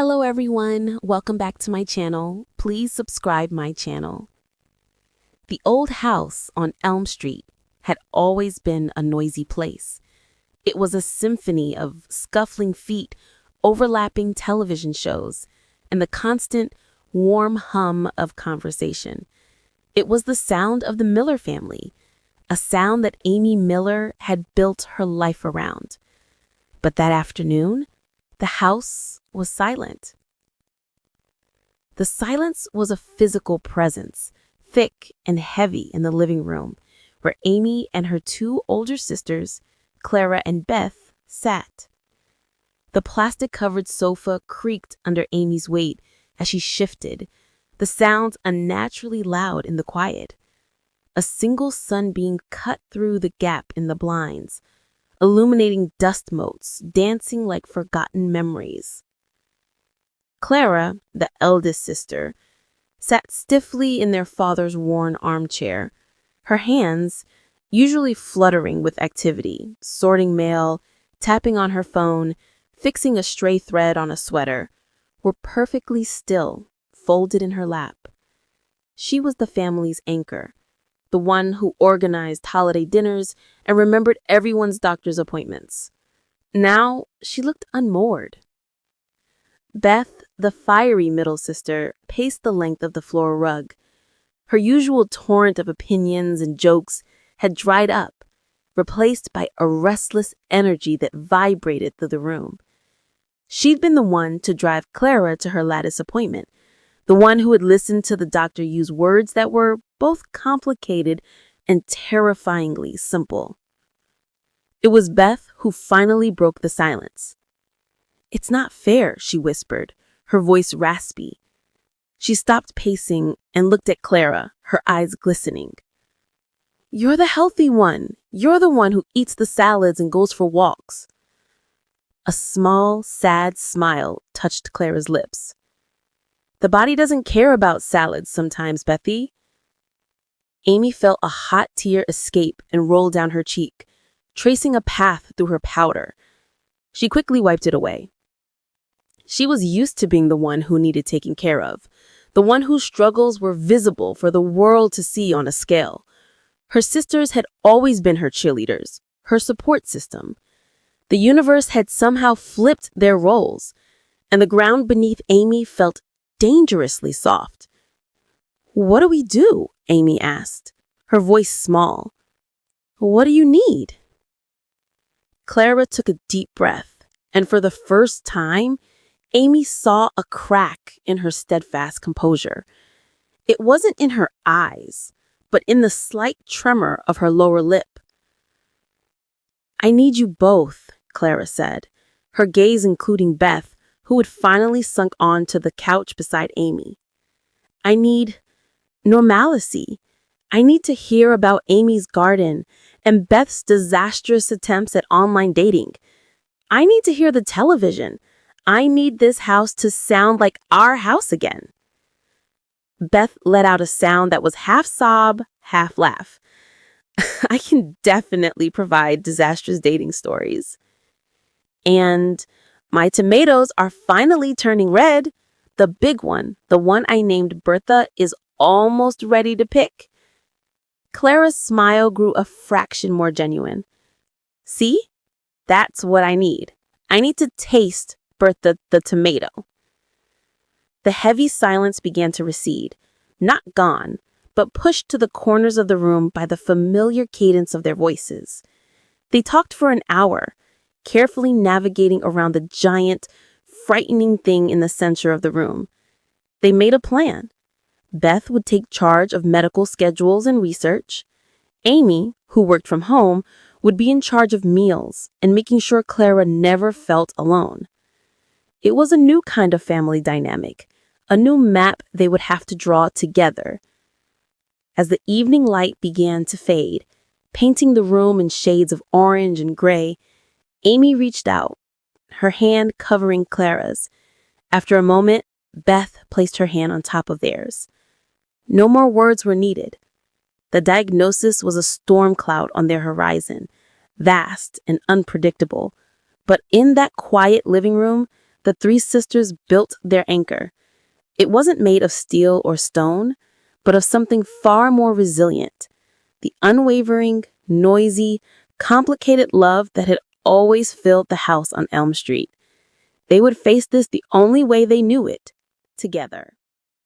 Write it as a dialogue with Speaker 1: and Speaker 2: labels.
Speaker 1: Hello everyone, welcome back to my channel. Please subscribe my channel. The old house on Elm Street had always been a noisy place. It was a symphony of scuffling feet, overlapping television shows, and the constant warm hum of conversation. It was the sound of the Miller family, a sound that Amy Miller had built her life around. But that afternoon, the house was silent. The silence was a physical presence, thick and heavy in the living room, where Amy and her two older sisters, Clara and Beth, sat. The plastic-covered sofa creaked under Amy's weight as she shifted, the sounds unnaturally loud in the quiet. A single sunbeam cut through the gap in the blinds, illuminating dust motes dancing like forgotten memories. Clara, the eldest sister, sat stiffly in their father's worn armchair, her hands, usually fluttering with activity, sorting mail, tapping on her phone, fixing a stray thread on a sweater, were perfectly still, folded in her lap. She was the family's anchor, the one who organized holiday dinners and remembered everyone's doctor's appointments. Now she looked unmoored. Beth, the fiery middle sister, paced the length of the floor rug. Her usual torrent of opinions and jokes had dried up, replaced by a restless energy that vibrated through the room. She'd been the one to drive Clara to her lattice appointment, the one who had listened to the doctor use words that were both complicated and terrifyingly simple. It was Beth who finally broke the silence. "It's not fair," she whispered, her voice raspy. She stopped pacing and looked at Clara, her eyes glistening. "You're the healthy one. You're the one who eats the salads and goes for walks." A small, sad smile touched Clara's lips. "The body doesn't care about salads sometimes, Bethy." Amy felt a hot tear escape and roll down her cheek, tracing a path through her powder. She quickly wiped it away. She was used to being the one who needed taking care of, the one whose struggles were visible for the world to see on a scale. Her sisters had always been her cheerleaders, her support system. The universe had somehow flipped their roles, and the ground beneath Amy felt dangerously soft. "What do we do?" Amy asked, her voice small. "What do you need?" Clara took a deep breath, and for the first time, Amy saw a crack in her steadfast composure. It wasn't in her eyes, but in the slight tremor of her lower lip. "I need you both," Clara said, her gaze including Beth, who had finally sunk onto the couch beside Amy. "I need normalcy. I need to hear about Amy's garden and Beth's disastrous attempts at online dating. I need to hear the television. I need this house to sound like our house again." Beth let out a sound that was half sob, half laugh. "I can definitely provide disastrous dating stories. And my tomatoes are finally turning red. The big one, the one I named Bertha, is almost ready to pick." Clara's smile grew a fraction more genuine. "See? That's what I need. I need to taste Bertha the tomato." The heavy silence began to recede, not gone, but pushed to the corners of the room by the familiar cadence of their voices. They talked for an hour, carefully navigating around the giant, frightening thing in the center of the room. They made a plan. Beth would take charge of medical schedules and research. Amy, who worked from home, would be in charge of meals and making sure Clara never felt alone. It was a new kind of family dynamic, a new map they would have to draw together. As the evening light began to fade, painting the room in shades of orange and gray, Amy reached out, her hand covering Clara's. After a moment, Beth placed her hand on top of theirs. No more words were needed. The diagnosis was a storm cloud on their horizon, vast and unpredictable. But in that quiet living room, the three sisters built their anchor. It wasn't made of steel or stone, but of something far more resilient, the unwavering, noisy, complicated love that had always filled the house on Elm Street. They would face this the only way they knew it, together.